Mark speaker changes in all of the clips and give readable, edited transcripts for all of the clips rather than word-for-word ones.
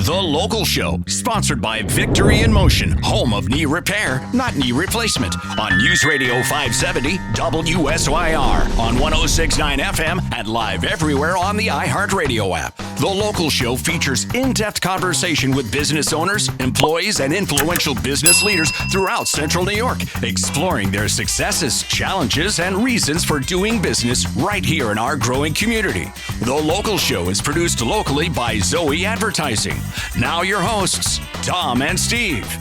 Speaker 1: The Local Show, sponsored by Victory in Motion, home of knee repair, not knee replacement, on News Radio 570 WSYR, on 106.9 FM, and live everywhere on the iHeartRadio app. The Local Show features in-depth conversation with business owners, employees, and influential business leaders throughout Central New York, exploring their successes, challenges, and reasons for doing business right here in our growing community. The Local Show is produced locally by Zoe Advertising. Now your hosts, Tom and Steve.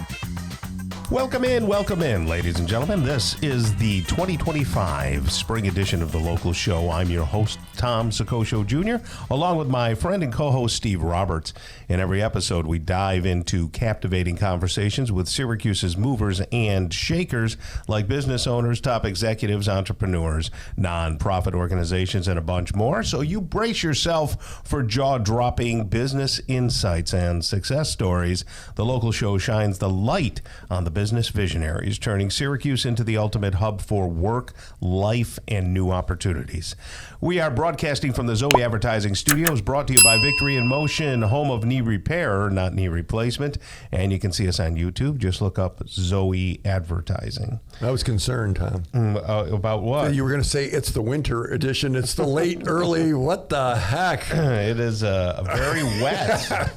Speaker 2: Welcome in, ladies and gentlemen. This is the 2025 spring edition of The Local Show. I'm your host, Tom Soccocio Jr., along with my friend and co-host, Steve Roberts. In every episode, we dive into captivating conversations with Syracuse's movers and shakers, like business owners, top executives, entrepreneurs, nonprofit organizations, and a bunch more. So you brace yourself for jaw-dropping business insights and success stories. The Local Show shines the light on the business visionaries, turning Syracuse into the ultimate hub for work, life, and new opportunities. We are broadcasting from the Zoe Advertising Studios, brought to you by Victory in Motion, home of knee repair, not knee replacement. And you can see us on YouTube. Just look up Zoe Advertising.
Speaker 3: I was concerned, Tom.
Speaker 2: About what?
Speaker 3: You were going to say it's the winter edition. It's the late, early. What the heck?
Speaker 2: It is very wet.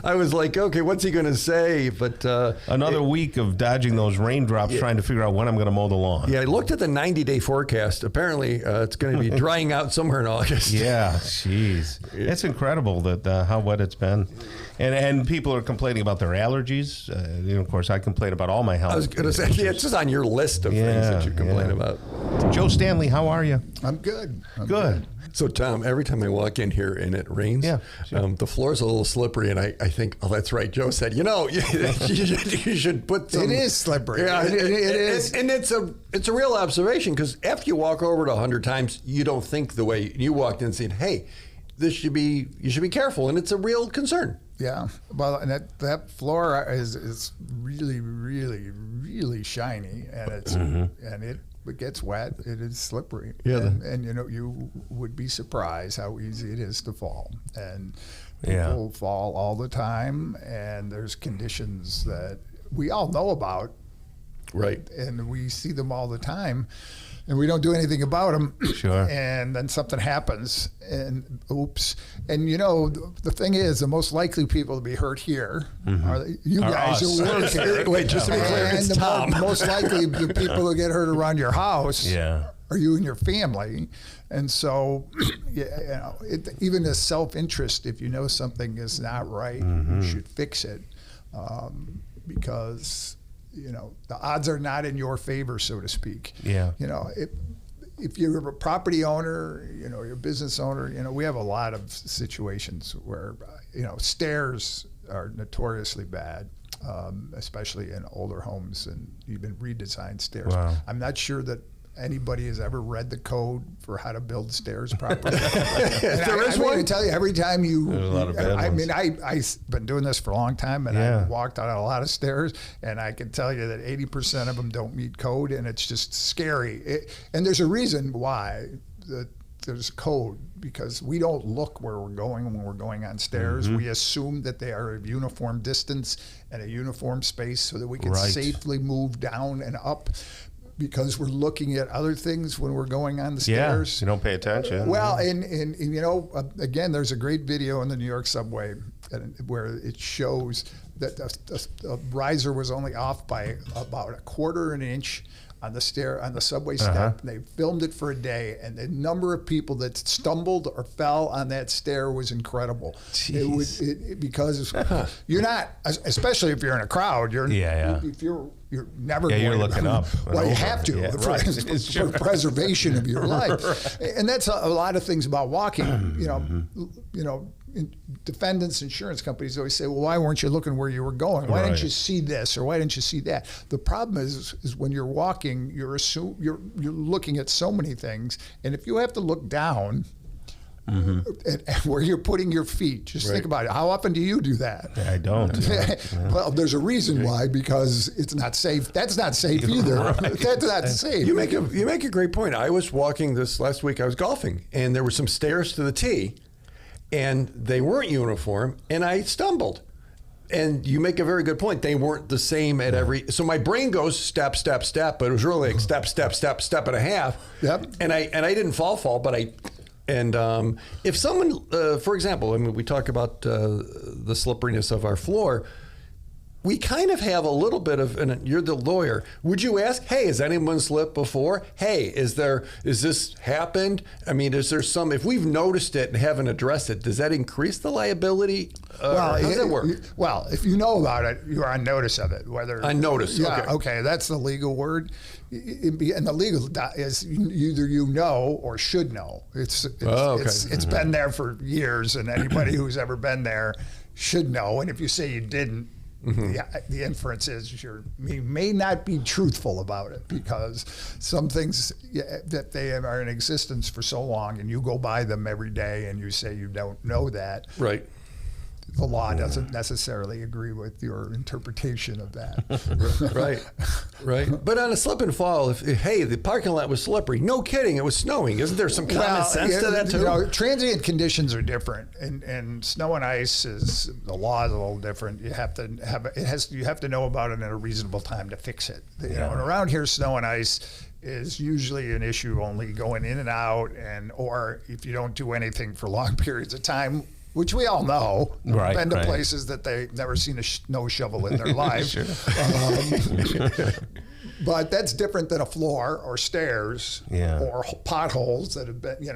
Speaker 3: I was like, okay, what's he going to say? But
Speaker 2: another week of dodging those raindrops, trying to figure out when I'm going to mow the lawn.
Speaker 3: Yeah, I looked at the 90-day forecast. Apparently, it's going to be drying out somewhere in August.
Speaker 2: Yeah, jeez. It's incredible that how wet it's been. And people are complaining about their allergies. Of course, I complain about all my health.
Speaker 3: I was going to say, it's just on your list of things that you complain about.
Speaker 2: Joe Stanley, how are you?
Speaker 4: I'm good.
Speaker 2: Good.
Speaker 3: So, Tom, every time I walk in here and it rains,
Speaker 2: sure.
Speaker 3: The floor's a little slippery, and I think, oh, that's right. Joe said, you should put some...
Speaker 4: It is slippery.
Speaker 3: Yeah,
Speaker 4: it is.
Speaker 3: And it's a real observation, because after you walk over it 100 times, you don't think the way you walked in and said, hey, you should be careful, and it's a real concern.
Speaker 4: Yeah. Well, and that floor is really, really, really shiny, and it's and it gets wet. It is slippery.
Speaker 3: Yeah.
Speaker 4: And you would be surprised how easy it is to fall. And people fall all the time, and there's conditions that we all know about.
Speaker 3: Right.
Speaker 4: And we see them all the time, and we don't do anything about them.
Speaker 2: Sure.
Speaker 4: And then something happens, and oops. And the thing is, the most likely people to be hurt here are you guys who work here.
Speaker 3: Wait, just to be clear,
Speaker 4: and
Speaker 3: it's
Speaker 4: the
Speaker 3: Tom.
Speaker 4: most likely the people who get hurt around your house are you and your family. And so, even as self-interest, if you know something is not right, you should fix it, because the odds are not in your favor, so to speak.
Speaker 2: Yeah.
Speaker 4: If you're a property owner, you're a business owner, we have a lot of situations where, stairs are notoriously bad, especially in older homes and even redesigned stairs.
Speaker 2: Wow.
Speaker 4: I'm not sure that anybody has ever read the code for how to build stairs properly.
Speaker 3: There is one.
Speaker 4: I tell you, every time
Speaker 2: There's a lot of bad ones.
Speaker 4: I've been doing this for a long time, and I've walked on a lot of stairs, and I can tell you that 80% of them don't meet code, and it's just scary. And there's a reason why there's code, because we don't look where we're going when we're going on stairs. We assume that they are a uniform distance and a uniform space so that we can safely move down and up, because we're looking at other things when we're going on the stairs.
Speaker 2: You don't pay attention.
Speaker 4: Well, and again, there's a great video in the New York subway where it shows that the riser was only off by about a quarter of an inch on the subway step. And they filmed it for a day, and the number of people that stumbled or fell on that stair was incredible. Because you're not, especially if you're in a crowd, if you're never going
Speaker 2: you're looking up.
Speaker 4: Well, you have to for preservation of your life. And that's a lot of things about walking. Defendants, insurance companies always say, well, why weren't you looking where you were going? Why didn't you see this, or why didn't you see that? The problem is when you're walking, you're looking at so many things, and if you have to look down and where you're putting your feet, just think about it. How often do you do that?
Speaker 2: I don't.
Speaker 4: Well, there's a reason why, because it's not safe. That's not safe either. That's not safe.
Speaker 3: You make a great point. I was walking this last week. I was golfing, and there were some stairs to the tee, and they weren't uniform, and I stumbled. And you make a very good point. They weren't the same at every. So my brain goes step, step, step, but it was really like step, step, step, step and a half.
Speaker 4: Yep.
Speaker 3: And I didn't fall, but I. And if someone, for example, I mean, we talk about the slipperiness of our floor. We kind of have a little bit of, and you're the lawyer. Would you ask, hey, has anyone slipped before? Hey, is this happened? I mean, is there some, if we've noticed it and haven't addressed it, does that increase the liability? Well, how does that work?
Speaker 4: Well, if you know about it, you're on notice of it. Whether
Speaker 3: on notice,
Speaker 4: yeah, okay, that's the legal word. And the legal is either you know or should know. It's been there for years, and anybody who's ever been there should know. And if you say you didn't, the inference is you may not be truthful about it, because some things that they are in existence for so long and you go by them every day and you say you don't know that.
Speaker 3: Right.
Speaker 4: The law doesn't necessarily agree with your interpretation of that.
Speaker 3: Right. But on a slip and fall, hey, the parking lot was slippery. No kidding, it was snowing. Isn't there some common sense to that too?
Speaker 4: You know, transient conditions are different, and snow and ice is, the law is a little different. You have to know about it in a reasonable time to fix it. You know, and around here, snow and ice is usually an issue only going in and out, or if you don't do anything for long periods of time, which we all know.
Speaker 2: Right,
Speaker 4: been to places that they've never seen a snow shovel in their life. But that's different than a floor or stairs or potholes that have been,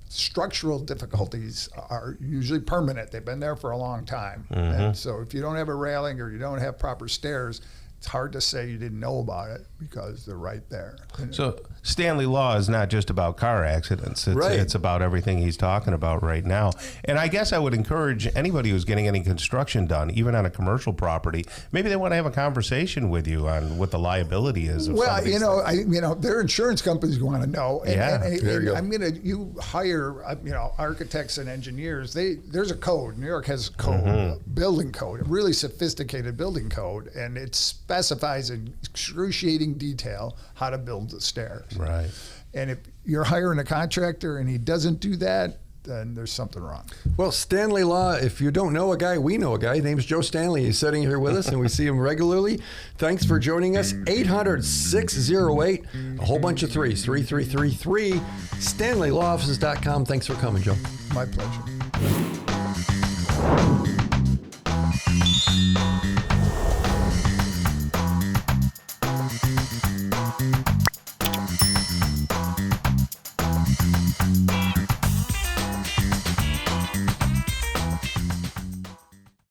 Speaker 4: structural difficulties are usually permanent. They've been there for a long time. And so if you don't have a railing or you don't have proper stairs, it's hard to say you didn't know about it because they're right there.
Speaker 2: So Stanley Law is not just about car accidents. It's about everything he's talking about right now. And I guess I would encourage anybody who's getting any construction done, even on a commercial property, maybe they want to have a conversation with you on what the liability is. Well,
Speaker 4: their insurance companies want to know.
Speaker 3: There you go.
Speaker 4: You hire, architects and engineers. There's a code. New York has a code, building code, a really sophisticated building code, and it specifies in excruciating detail how to build the stairs.
Speaker 2: Right.
Speaker 4: And if you're hiring a contractor and he doesn't do that, then there's something wrong.
Speaker 3: Well, Stanley Law, if you don't know a guy, we know a guy. His name's Joe Stanley. He's sitting here with us, and we see him regularly. Thanks for joining us. 800-608, a whole bunch of threes, 3333, StanleyLawOffices.com. Thanks for coming, Joe.
Speaker 4: My pleasure.